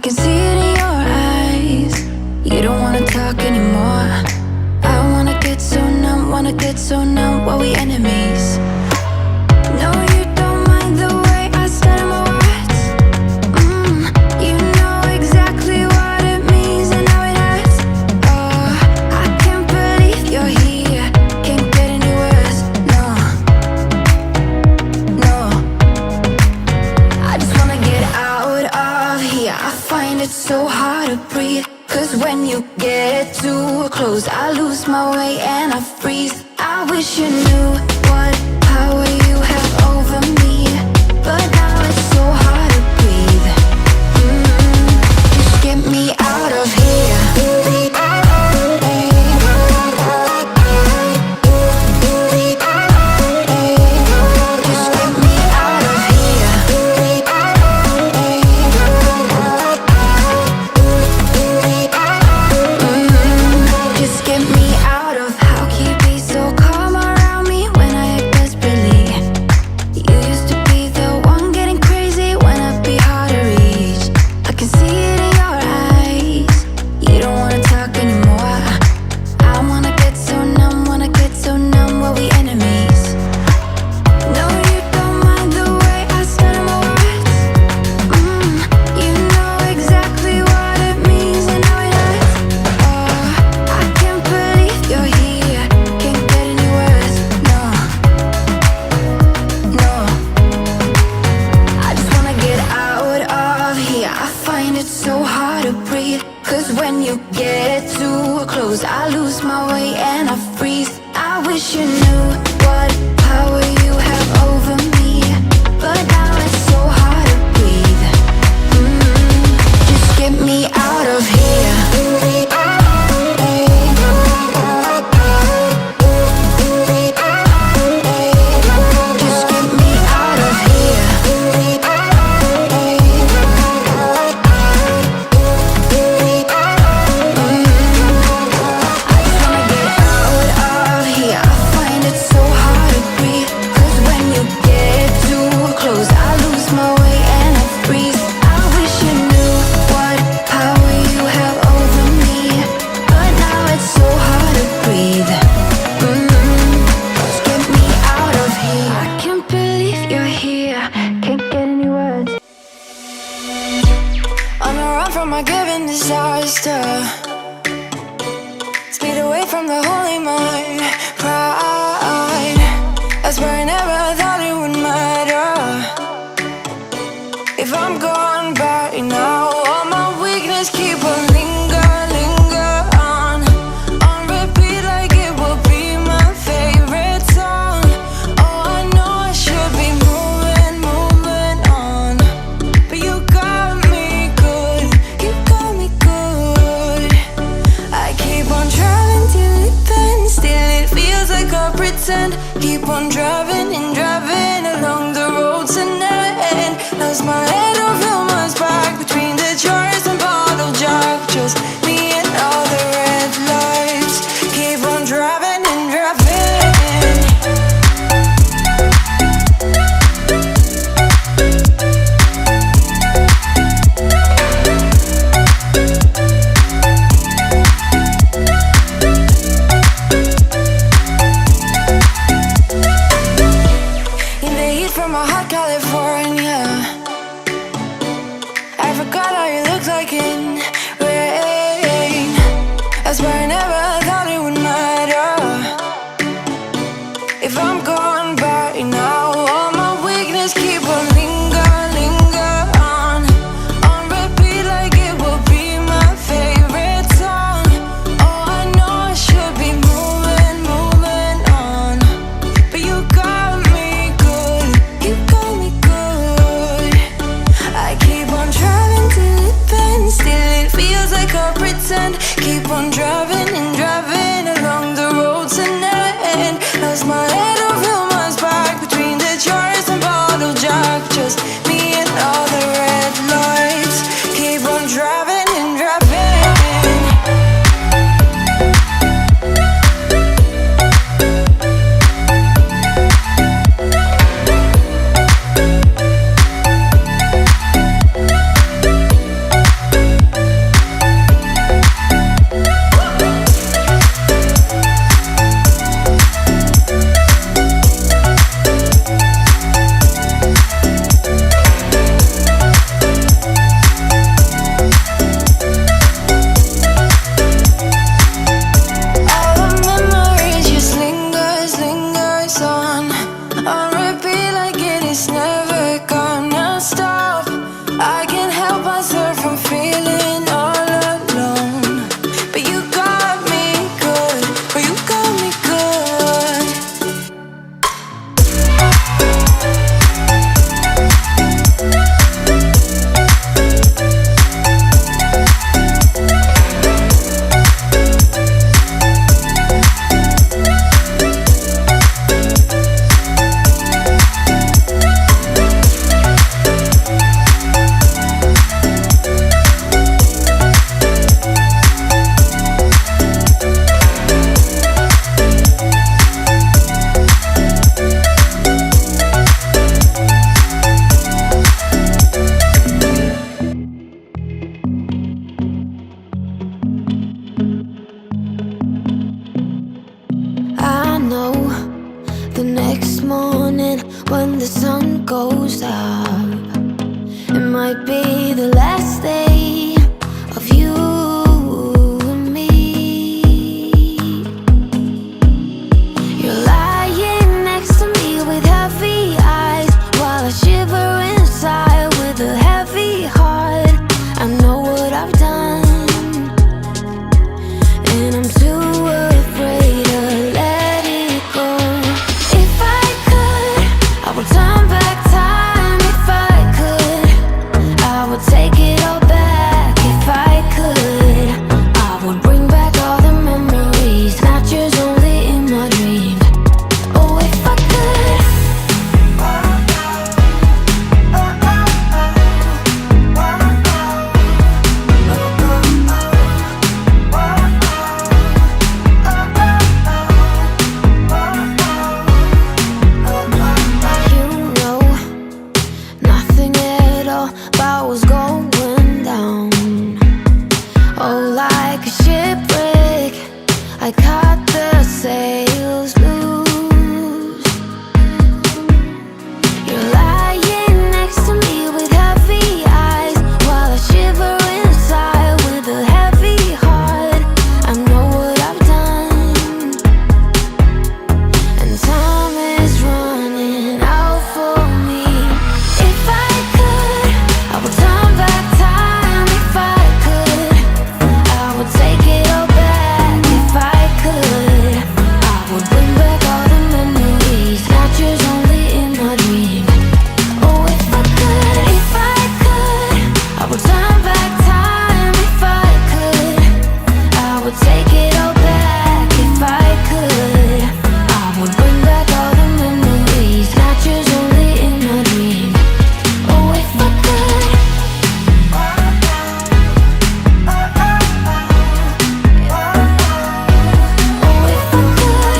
can see it in your eyes. You don't wanna talk anymore. I wanna get so numb while we enemies. No, you don't mind the way I stutter my words. You know exactly what it means and how it hurts. Oh, I can't believe you're here. Can't get any worse. No, no. I just wanna get out of here. I find it so hard to breathe. 'Cause when you get too close, I lose my way and I freeze. I wish you knew what power you have over me, but now it's so hard to breathe. Just get me out of here. Just get me out of here. Just get me out of. How can you be so calm around me when I act desperately? You used to be the one getting crazy when I'd be hard to reach. I can see it in your eyes. You don't wanna talk anymore. I wanna get so numb while we enemies. No, you don't mind the way I stutter my words. You know exactly what it means and how it hurts. Oh, I can't believe you're here. Can't get any worse. No, no. I just wanna get out of here. I find it so hard to breathe. 'Cause when you get too close, I lose my way and I freeze. I wish you knew what power you have over me, but now it's so hard to breathe. Just get me out of here. Just get me out of here. I just wanna get out of here. I find it so hard to breathe. 'Cause when you get too close, I lose my way and I freeze. I wish you knew what power you have over me, but now it's so hard to breathe. Just get me out of here. I can't believe you're here. Can't get any words. On the run from my given disaster. Speed away from the holy mind. Pride. I swear I never thought it would matter if I'm gone by now. All my weakness keep on linger on repeat like it will be my favorite song. Oh, I know I should be moving on, but you got me good. You got me good. I keep on driving till it bends. Still it feels like I pretend. Keep on driving and driving along the roads and end. Lost my head over my back between the jars and bottle jack. Just me and all the red lights. Keep on driving and driving. In the heat from my hot California, I forgot how you look like in rain. I swear I never thought it would matter if I'm gone by now. All my weakness keep on linger on repeat like it will be my favorite song. Oh, I know I should be moving on, but you got me good. You got me good. I keep on driving till it bends. Still it feels like I pretend. Keep on driving and driving along the roads and end. Lost my head over It might be the last day of you and me. You're lying next to me with heavy eyes, while I shiver inside with a heavy heart. I know what I've done, and I'm too afraid to let it go. If I could, I would turn back time. If I could, I would take it all back. If I could, I would bring back all the memories, not just only in my dreams. Oh, if I could. You know nothing at all about what's going down. Oh, like a shipwreck, I caught the sails loose. You're lying next to me with heavy eyes, while I shiver inside with a heavy heart. I know what I've done, and time is running out for me. If I could, I would turn back time. If I could, I would take it all back. If I could, I would bring back all the memories, not just only in my dreams. Oh, if I could, if I could, I would turn back time. If I could, I would take it all back. If I could, I would bring back all the memories, not just only in my dreams. Oh, if I could. Oh, if I could.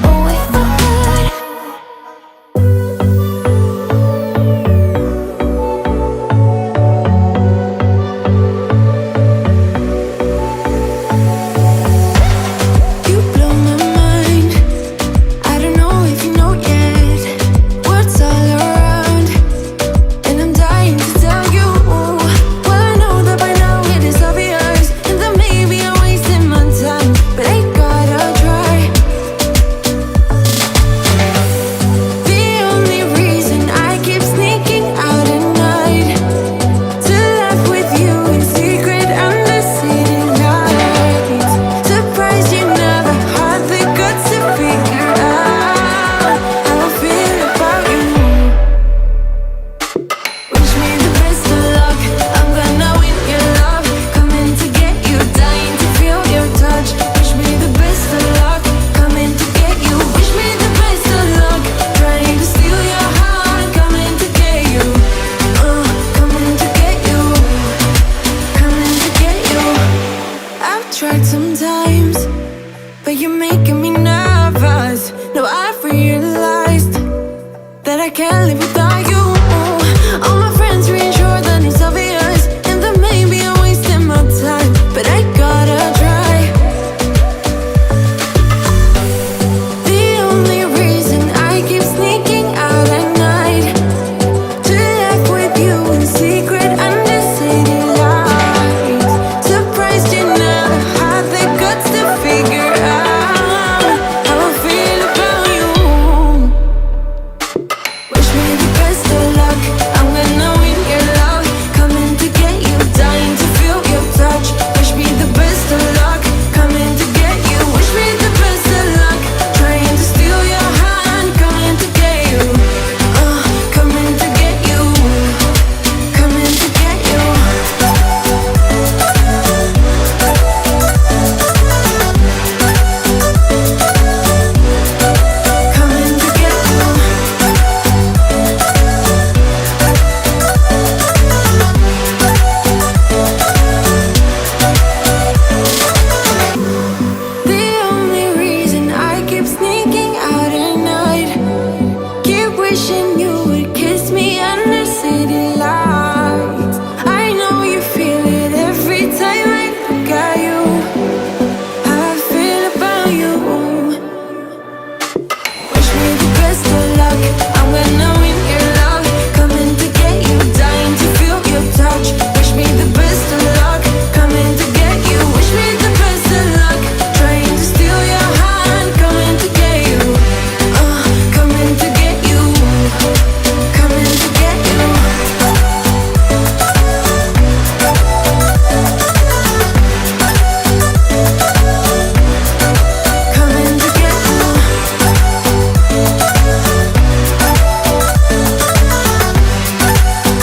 Oh, if I could. You blow my mind. I don't know if you know yet. Words all around, and I'm dying to tell you. Well, I know that by now it is obvious, and that maybe I'm wasting my time, but I gotta try. The only reason I keep sneaking out at night, to laugh with you in secret under city lights. Surprised you never had the guts to figure out how I feel about you. Wish me the best of luck, I'm gonna win your love. Coming to get you, dying to feel your touch. Wish me the best of luck, coming to get you. Wish me the best of luck, trying to steal your heart. Coming to get you, coming to get you, coming to get you. I've tried sometimes, but you're making me nervous. Now I've realized that I can't live without you.